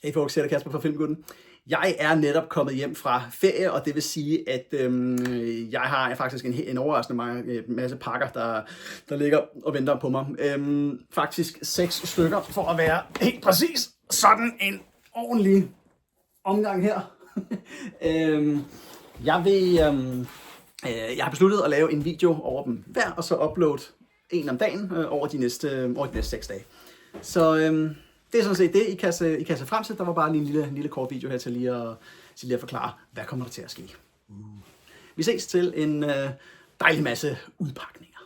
Hey folks, her er Kasper fra Filmgutten. Jeg er netop kommet hjem fra ferie, og det vil sige, at jeg har faktisk en overraskende masse pakker, der ligger og venter på mig. Faktisk 6 stykker, for at være helt præcis. Sådan en ordentlig omgang her. Jeg har besluttet at lave en video over dem hver, og så uploade en om dagen over de næste 6 dage. Så det er sådan set det, I kan se frem til. Der var bare lige en lille kort video her til lige at forklare, hvad kommer der til at ske. Vi ses til en dejlig masse udpakninger.